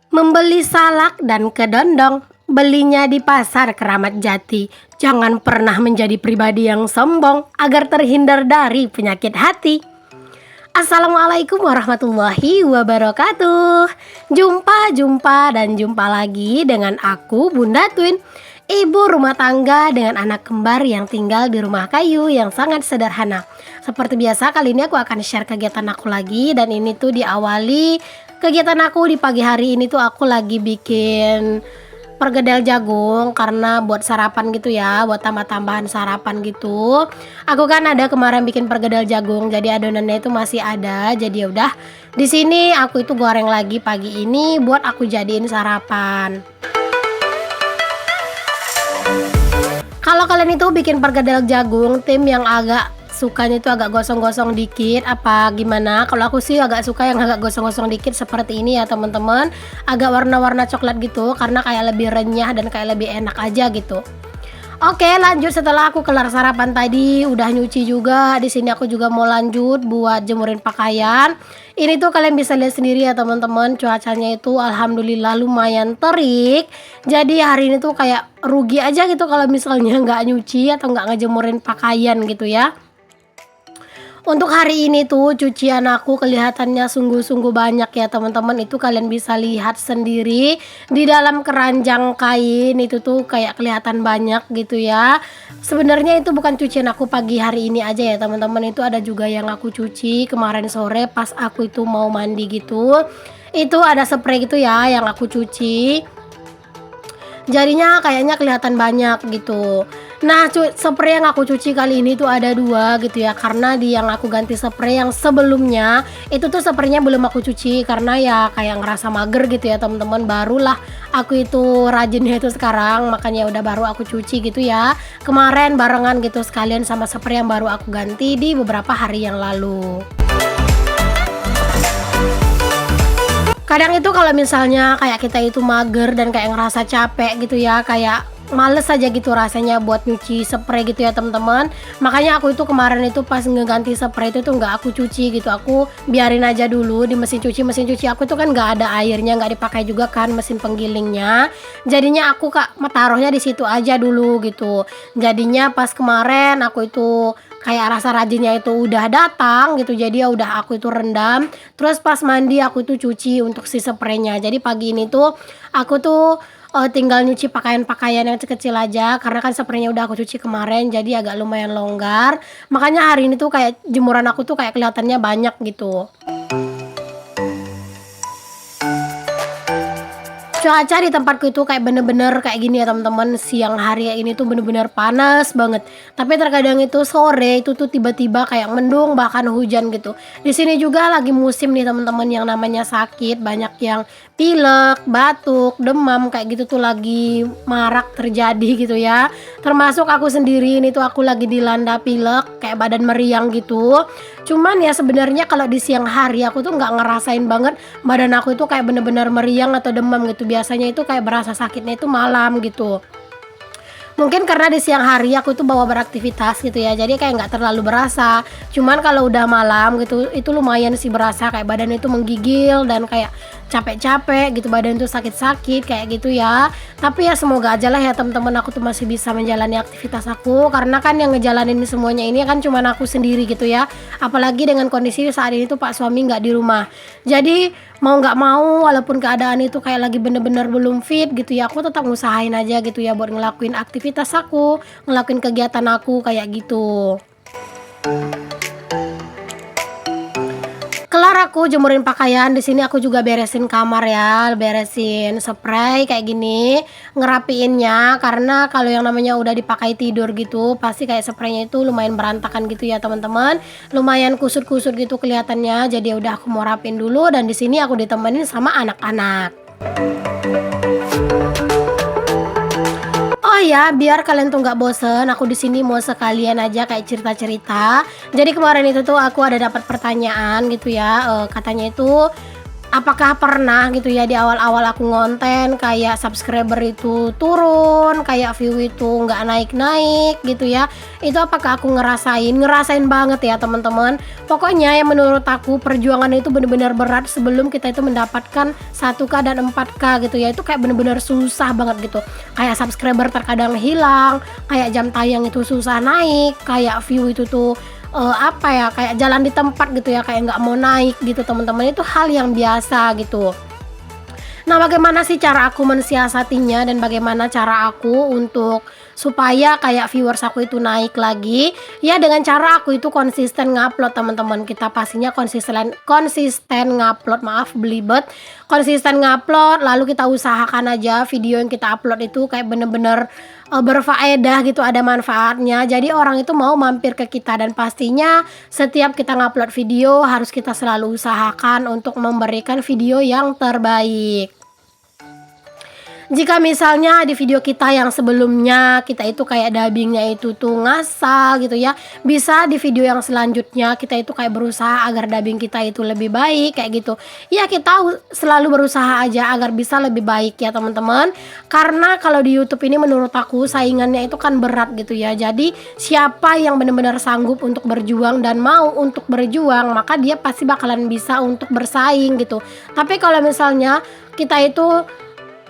Membeli salak dan kedondong, belinya di pasar Keramat Jati. Jangan pernah menjadi pribadi yang sombong agar terhindar dari penyakit hati. Assalamualaikum warahmatullahi wabarakatuh. Jumpa lagi dengan aku Bunda Twin, ibu rumah tangga dengan anak kembar yang tinggal di rumah kayu yang sangat sederhana. Seperti biasa, kali ini aku akan share kegiatan aku lagi, dan ini tuh diawali kegiatan aku di pagi hari ini tuh aku lagi bikin perkedel jagung karena buat sarapan gitu ya, buat tambah-tambahan sarapan gitu. Aku kan ada kemarin bikin perkedel jagung, jadi adonannya itu masih ada. Jadi ya udah, di sini aku itu goreng lagi pagi ini buat aku jadiin sarapan. Kalau kalian itu bikin perkedel jagung, tim yang agak sukanya itu agak gosong-gosong dikit apa gimana? Kalau aku sih agak suka yang agak gosong-gosong dikit seperti ini ya teman-teman, agak warna-warna coklat gitu karena kayak lebih renyah dan kayak lebih enak aja gitu. Oke, lanjut. Setelah aku kelar sarapan tadi, udah nyuci juga. Di sini aku juga mau lanjut buat jemurin pakaian. Ini tuh kalian bisa lihat sendiri ya teman-teman, cuacanya itu alhamdulillah lumayan terik. Jadi hari ini tuh kayak rugi aja gitu kalau misalnya nggak nyuci atau nggak ngejemurin pakaian gitu ya. Untuk hari ini tuh cucian aku kelihatannya sungguh-sungguh banyak ya teman-teman. Itu kalian bisa lihat sendiri di dalam keranjang kain itu tuh kayak kelihatan banyak gitu ya. Sebenarnya itu bukan cucian aku pagi hari ini aja ya teman-teman, itu ada juga yang aku cuci kemarin sore pas aku itu mau mandi gitu. Itu ada spray gitu ya yang aku cuci, jadinya kayaknya kelihatan banyak gitu. Nah, spray yang aku cuci kali ini tuh ada dua gitu ya, karena di yang aku ganti spray yang sebelumnya itu tuh spraynya belum aku cuci karena ya kayak ngerasa mager gitu ya teman-teman. Barulah aku itu rajinnya itu sekarang, makanya udah baru aku cuci gitu ya kemarin barengan gitu sekalian sama spray yang baru aku ganti di beberapa hari yang lalu. Kadang itu kalau misalnya kayak kita itu mager dan kayak ngerasa capek gitu ya, kayak males aja gitu rasanya buat nyuci spray gitu ya teman-teman. Makanya aku itu kemarin itu pas ngeganti spray itu tuh nggak aku cuci gitu, aku biarin aja dulu di mesin cuci. Mesin cuci aku tuh kan nggak ada airnya, nggak dipakai juga kan mesin penggilingnya. Jadinya aku taruhnya di situ aja dulu gitu. Jadinya pas kemarin aku itu kayak rasa rajinnya itu udah datang gitu, jadi ya udah aku itu rendam, terus pas mandi aku itu cuci untuk si spraynya. Jadi pagi ini tuh aku tuh tinggal nyuci pakaian-pakaian yang kecil aja karena kan spraynya udah aku cuci kemarin, jadi agak lumayan longgar. Makanya hari ini tuh kayak jemuran aku tuh kayak kelihatannya banyak gitu. Cuaca di tempatku itu kayak bener-bener kayak gini ya teman-teman. Siang hari ini tuh bener-bener panas banget. Tapi terkadang itu sore itu tuh tiba-tiba kayak mendung bahkan hujan gitu. Di sini juga lagi musim nih teman-teman yang namanya sakit. Banyak yang pilek, batuk, demam kayak gitu tuh lagi marak terjadi gitu ya. Termasuk aku sendiri ini tuh aku lagi dilanda pilek, kayak badan meriang gitu. Cuman ya sebenarnya kalau di siang hari aku tuh nggak ngerasain banget badan aku itu kayak bener-bener meriang atau demam gitu. Biasanya itu kayak berasa sakitnya itu malam gitu. Mungkin karena di siang hari aku tuh bawa beraktivitas gitu ya, jadi kayak nggak terlalu berasa. Cuman kalau udah malam gitu itu lumayan sih berasa, kayak badan itu menggigil dan kayak capek-capek gitu, badan tuh sakit-sakit kayak gitu ya. Tapi ya semoga aja lah ya teman-teman, aku tuh masih bisa menjalani aktivitas aku karena kan yang ngejalanin semuanya ini kan cuman aku sendiri gitu ya. Apalagi dengan kondisi saat ini tuh Pak suami nggak di rumah. Jadi mau nggak mau walaupun keadaan itu kayak lagi bener-bener belum fit gitu ya, aku tetap ngusahain aja gitu ya buat ngelakuin aktivitas aku, ngelakuin kegiatan aku kayak gitu. Kelar aku jemurin pakaian, di sini aku juga beresin kamar ya, beresin spray kayak gini, ngerapiinnya karena kalau yang namanya udah dipakai tidur gitu pasti kayak spraynya itu lumayan berantakan gitu ya teman-teman, lumayan kusut-kusut gitu kelihatannya. Jadi udah aku mau rapin dulu, dan di sini aku ditemenin sama anak-anak. Oh ya, biar kalian tuh nggak bosen, aku di sini mau sekalian aja kayak cerita-cerita. Jadi kemarin itu tuh aku ada dapat pertanyaan gitu ya, katanya itu Apakah pernah gitu ya di awal-awal aku ngonten kayak subscriber itu turun, kayak view itu nggak naik-naik gitu ya. Itu apakah aku ngerasain? Ngerasain banget ya teman-teman. Pokoknya yang menurut aku perjuangan itu bener-bener berat sebelum kita itu mendapatkan 1K dan 4K gitu ya. Itu kayak bener-bener susah banget gitu. Kayak subscriber terkadang hilang, kayak jam tayang itu susah naik, kayak view itu tuh apa ya, kayak jalan di tempat gitu ya, kayak nggak mau naik gitu teman-teman. Itu hal yang biasa gitu. Nah, bagaimana sih cara aku mensiasatinya dan bagaimana cara aku untuk supaya kayak viewers aku itu naik lagi? Ya dengan cara aku itu konsisten ngupload teman-teman. Kita pastinya konsisten konsisten ngupload, maaf belibet. Konsisten ngupload, lalu kita usahakan aja video yang kita upload itu kayak bener-bener berfaedah gitu, ada manfaatnya. Jadi orang itu mau mampir ke kita, dan pastinya setiap kita ngupload video harus kita selalu usahakan untuk memberikan video yang terbaik. Jika misalnya di video kita yang sebelumnya kita itu kayak dubbingnya itu tuh ngasal gitu ya, bisa di video yang selanjutnya kita itu kayak berusaha agar dubbing kita itu lebih baik kayak gitu. Ya kita selalu berusaha aja agar bisa lebih baik ya teman-teman. Karena kalau di YouTube ini menurut aku saingannya itu kan berat gitu ya. Jadi siapa yang benar-benar sanggup untuk berjuang dan mau untuk berjuang, maka dia pasti bakalan bisa untuk bersaing gitu. Tapi kalau misalnya kita itu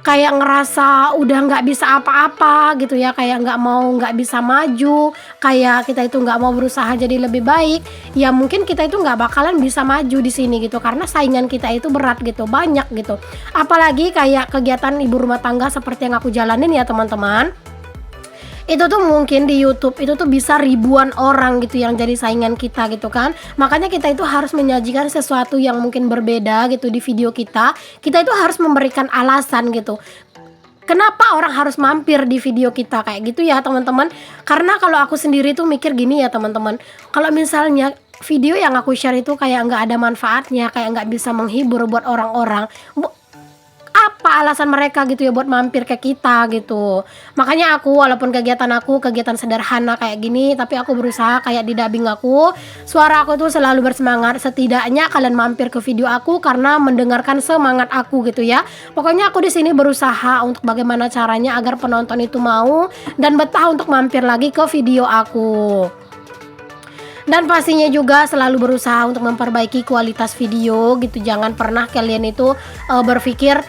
kayak ngerasa udah nggak bisa apa-apa gitu ya, kayak nggak bisa maju, kayak kita itu nggak mau berusaha jadi lebih baik, ya mungkin kita itu nggak bakalan bisa maju di sini gitu, karena saingan kita itu berat gitu, banyak gitu. Apalagi kayak kegiatan ibu rumah tangga seperti yang aku jalanin ya teman-teman. Itu tuh mungkin di YouTube itu tuh bisa ribuan orang gitu yang jadi saingan kita gitu kan. Makanya kita itu harus menyajikan sesuatu yang mungkin berbeda gitu di video kita. Kita itu harus memberikan alasan gitu. Kenapa orang harus mampir di video kita kayak gitu ya teman-teman. Karena kalau aku sendiri tuh mikir gini ya teman-teman. Kalau misalnya video yang aku share itu kayak nggak ada manfaatnya, kayak nggak bisa menghibur buat orang-orang, apa alasan mereka gitu ya buat mampir ke kita gitu. Makanya aku walaupun kegiatan aku kegiatan sederhana kayak gini, tapi aku berusaha kayak di dubbing aku, suara aku tuh selalu bersemangat. Setidaknya kalian mampir ke video aku karena mendengarkan semangat aku gitu ya. Pokoknya aku di sini berusaha untuk bagaimana caranya agar penonton itu mau dan betah untuk mampir lagi ke video aku. Dan pastinya juga selalu berusaha untuk memperbaiki kualitas video gitu. Jangan pernah kalian itu berpikir,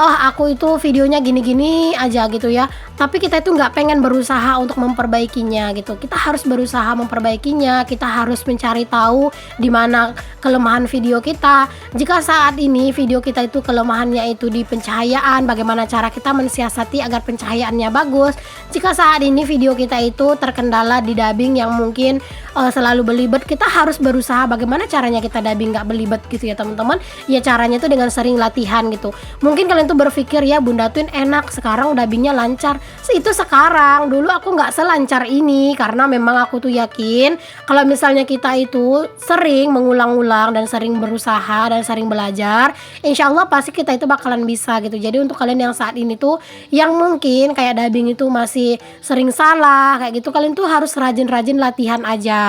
oh aku itu videonya gini-gini aja gitu ya, tapi kita itu nggak pengen berusaha untuk memperbaikinya gitu. Kita harus berusaha memperbaikinya, kita harus mencari tahu di mana kelemahan video kita. Jika saat ini video kita itu kelemahannya itu di pencahayaan, bagaimana cara kita mensiasati agar pencahayaannya bagus. Jika saat ini video kita itu terkendala di dubbing yang mungkin selalu belibet, kita harus berusaha bagaimana caranya kita dubbing nggak belibet gitu ya teman-teman. Ya caranya itu dengan sering latihan gitu. Mungkin kalian tuh berpikir ya Bunda Twin enak sekarang dubbingnya lancar. Itu sekarang, dulu aku nggak selancar ini, karena memang aku tuh yakin kalau misalnya kita itu sering mengulang-ulang dan sering berusaha dan sering belajar, insya Allah pasti kita itu bakalan bisa gitu. Jadi untuk kalian yang saat ini tuh yang mungkin kayak dubbing itu masih sering salah kayak gitu, kalian tuh harus rajin-rajin latihan aja.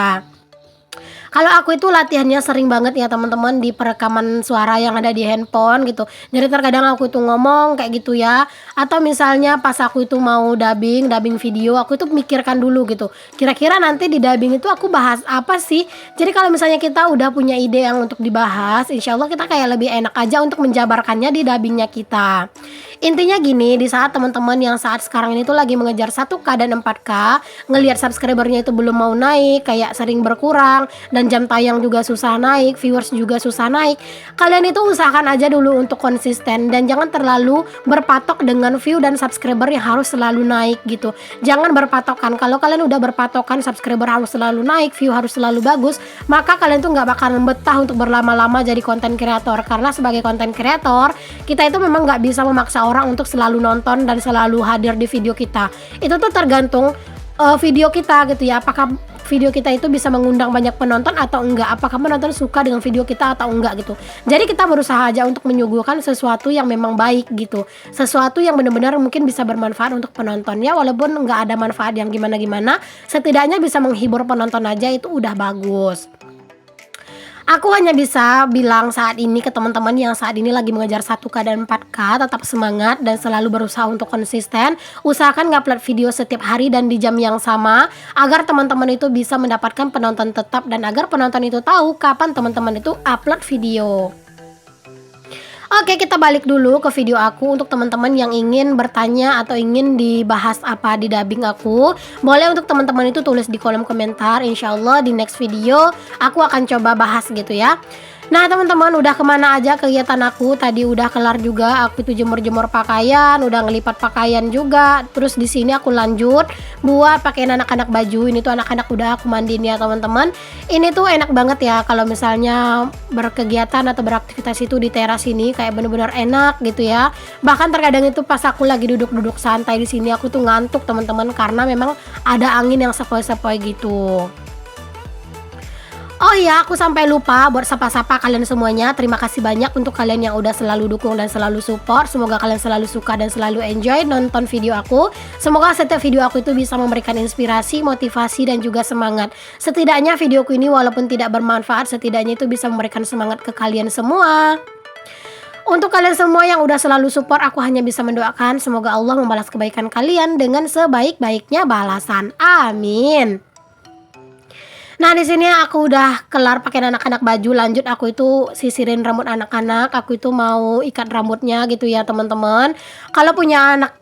Kalau aku itu latihannya sering banget ya teman-teman di perekaman suara yang ada di handphone gitu. Jadi terkadang aku itu ngomong kayak gitu ya. Atau misalnya pas aku itu mau dubbing video, aku itu mikirkan dulu gitu. Kira-kira nanti di dubbing itu aku bahas apa sih? Jadi kalau misalnya kita udah punya ide yang untuk dibahas, insya Allah kita kayak lebih enak aja untuk menjabarkannya di dubbingnya kita. Intinya gini, di saat teman-teman yang saat sekarang ini tuh lagi mengejar 1K dan 4K, ngelihat subscribernya itu belum mau naik, kayak sering berkurang, dan jam tayang juga susah naik, viewers juga susah naik, kalian itu usahakan aja dulu untuk konsisten dan jangan terlalu berpatok dengan view dan subscriber yang harus selalu naik gitu. Jangan berpatokan. Kalau kalian udah berpatokan subscriber harus selalu naik, view harus selalu bagus, maka kalian tuh nggak bakalan betah untuk berlama-lama jadi konten kreator. Karena sebagai konten kreator, kita itu memang nggak bisa memaksa orang untuk selalu nonton dan selalu hadir di video kita. Itu tuh tergantung video kita gitu ya, apakah video kita itu bisa mengundang banyak penonton atau enggak, apakah penonton suka dengan video kita atau enggak gitu. Jadi kita berusaha aja untuk menyuguhkan sesuatu yang memang baik gitu, sesuatu yang benar-benar mungkin bisa bermanfaat untuk penontonnya, walaupun enggak ada manfaat yang gimana-gimana, setidaknya bisa menghibur penonton aja itu udah bagus. Aku hanya bisa bilang saat ini ke teman-teman yang saat ini lagi mengejar 1K dan 4K, tetap semangat dan selalu berusaha untuk konsisten. Usahakan ngupload video setiap hari dan di jam yang sama, agar teman-teman itu bisa mendapatkan penonton tetap dan agar penonton itu tahu kapan teman-teman itu upload video. Oke, kita balik dulu ke video aku. Untuk teman-teman yang ingin bertanya atau ingin dibahas apa di dubbing aku, boleh untuk teman-teman itu tulis di kolom komentar. Insya Allah di next video aku akan coba bahas gitu ya. Nah teman-teman, udah kemana aja kegiatan aku? Tadi udah kelar juga, aku itu jemur-jemur pakaian, udah ngelipat pakaian juga. Terus di sini aku lanjut buat pakaiin anak-anak baju. Ini tuh anak-anak udah aku mandiin ya teman-teman. Ini tuh enak banget ya kalau misalnya berkegiatan atau beraktivitas itu di teras ini, kayak bener-bener enak gitu ya. Bahkan terkadang itu pas aku lagi duduk-duduk santai di sini, aku tuh ngantuk teman-teman, karena memang ada angin yang sepoi-sepoi gitu. Oh iya, aku sampai lupa buat sapa-sapa kalian semuanya. Terima kasih banyak untuk kalian yang udah selalu dukung dan selalu support. Semoga kalian selalu suka dan selalu enjoy nonton video aku. Semoga setiap video aku itu bisa memberikan inspirasi, motivasi, dan juga semangat. Setidaknya videoku ini walaupun tidak bermanfaat, setidaknya itu bisa memberikan semangat ke kalian semua. Untuk kalian semua yang udah selalu support, aku hanya bisa mendoakan semoga Allah membalas kebaikan kalian dengan sebaik-baiknya balasan. Amin. Nah di sini aku udah kelar pakai anak-anak baju, lanjut aku itu sisirin rambut anak-anak. Aku itu mau ikat rambutnya gitu ya teman-teman. Kalau punya anak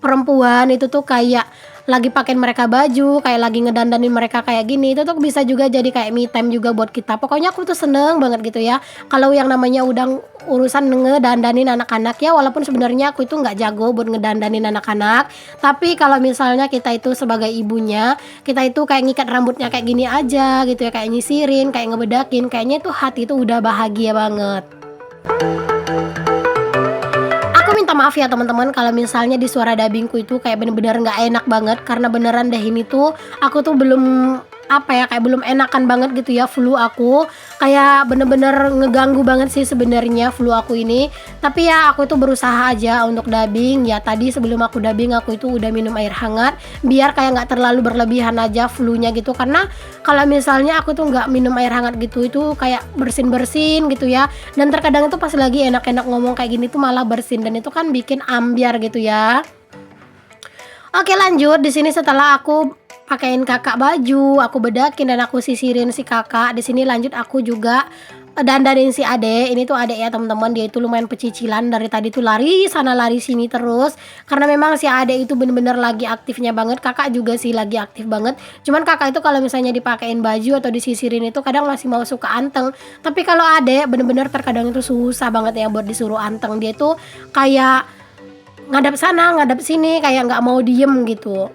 perempuan itu tuh kayak lagi pakein mereka baju, kayak lagi ngedandanin mereka kayak gini, itu tuh bisa juga jadi kayak me time juga buat kita. Pokoknya aku tuh seneng banget gitu ya kalau yang namanya udah urusan ngedandanin anak-anak ya. Walaupun sebenarnya aku itu nggak jago buat ngedandanin anak-anak, tapi kalau misalnya kita itu sebagai ibunya, kita itu kayak ngikat rambutnya kayak gini aja gitu ya, kayak nyisirin, kayak ngebedakin, kayaknya itu hati itu udah bahagia banget. Minta maaf ya teman-teman kalau misalnya di suara dubbingku itu kayak bener-bener nggak enak banget, karena beneran deh ini tuh aku tuh belum apa ya, kayak belum enakan banget gitu ya. Flu aku kayak bener-bener ngeganggu banget sih sebenarnya flu aku ini, tapi ya aku tuh berusaha aja untuk dubbing ya. Tadi sebelum aku dubbing aku itu udah minum air hangat biar kayak nggak terlalu berlebihan aja flu-nya gitu, karena kalau misalnya aku tuh nggak minum air hangat gitu itu kayak bersin-bersin gitu ya, dan terkadang itu pas lagi enak-enak ngomong kayak gini tuh malah bersin dan itu kan bikin ambiar gitu ya. Oke lanjut, di sini setelah aku pakein kakak baju, aku bedakin dan aku sisirin si kakak. Di sini lanjut aku juga dandanin si ade. Ini tuh ade ya teman-teman, dia itu lumayan pecicilan dari tadi tuh lari sana lari sini terus, karena memang si ade itu bener-bener lagi aktifnya banget. Kakak juga sih lagi aktif banget, cuman kakak itu kalau misalnya dipakein baju atau disisirin itu kadang masih mau suka anteng. Tapi kalau ade bener-bener terkadang itu susah banget ya buat disuruh anteng. Dia tuh kayak ngadap sana ngadap sini, kayak nggak mau diem gitu.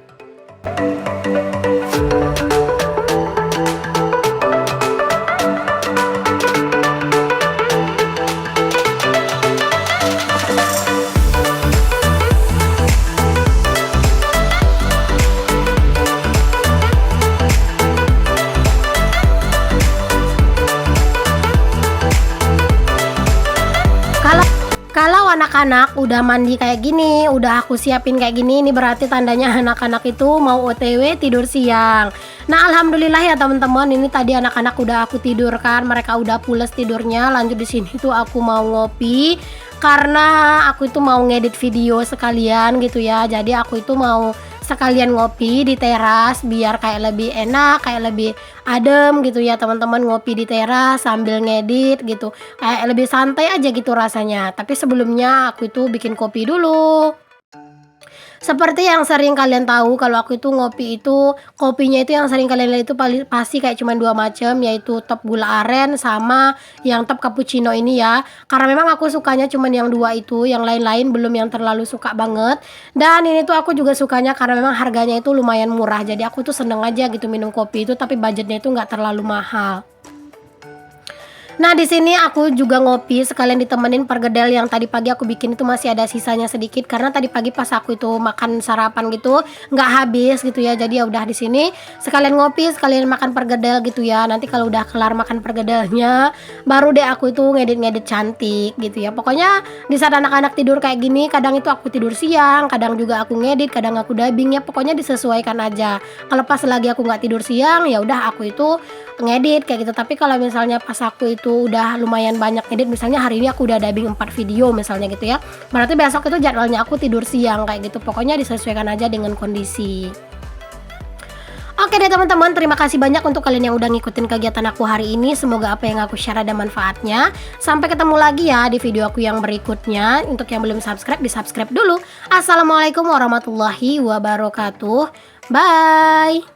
Kalau anak-anak udah mandi kayak gini, udah aku siapin kayak gini, ini berarti tandanya anak-anak itu mau OTW tidur siang. Nah alhamdulillah ya teman-teman, ini tadi anak-anak udah aku tidurkan, mereka udah pules tidurnya. Lanjut di sini tuh aku mau ngopi karena aku itu mau ngedit video sekalian gitu ya. Jadi aku itu mau sekalian ngopi di teras biar kayak lebih enak, kayak lebih adem gitu ya teman-teman, ngopi di teras sambil ngedit gitu, kayak lebih santai aja gitu rasanya. Tapi sebelumnya aku itu bikin kopi dulu. Seperti yang sering kalian tahu kalau aku itu ngopi itu, kopinya itu yang sering kalian lihat itu pasti kayak cuma dua macam, yaitu top gula aren sama yang top cappuccino ini ya. Karena memang aku sukanya cuma yang dua itu, yang lain-lain belum yang terlalu suka banget. Dan ini tuh aku juga sukanya karena memang harganya itu lumayan murah. Jadi aku tuh seneng aja gitu minum kopi itu, tapi budgetnya itu nggak terlalu mahal. Nah di sini aku juga ngopi sekalian ditemenin pergedel yang tadi pagi aku bikin itu masih ada sisanya sedikit, karena tadi pagi pas aku itu makan sarapan gitu nggak habis gitu ya. Jadi ya udah di sini sekalian ngopi sekalian makan pergedel gitu ya. Nanti kalau udah kelar makan pergedelnya baru deh aku itu ngedit-ngedit cantik gitu ya. Pokoknya di saat anak-anak tidur kayak gini, kadang itu aku tidur siang, kadang juga aku ngedit, kadang aku dubbing ya. Pokoknya disesuaikan aja. Kalau pas lagi aku nggak tidur siang ya udah aku itu ngedit kayak gitu. Tapi kalau misalnya pas aku itu udah lumayan banyak edit, misalnya hari ini aku udah dubbing 4 video misalnya gitu ya, berarti besok itu jadwalnya aku tidur siang kayak gitu. Pokoknya disesuaikan aja dengan kondisi. Oke deh teman-teman, terima kasih banyak untuk kalian yang udah ngikutin kegiatan aku hari ini. Semoga apa yang aku share ada manfaatnya. Sampai ketemu lagi ya di video aku yang berikutnya. Untuk yang belum subscribe, di subscribe dulu. Assalamualaikum warahmatullahi wabarakatuh. Bye.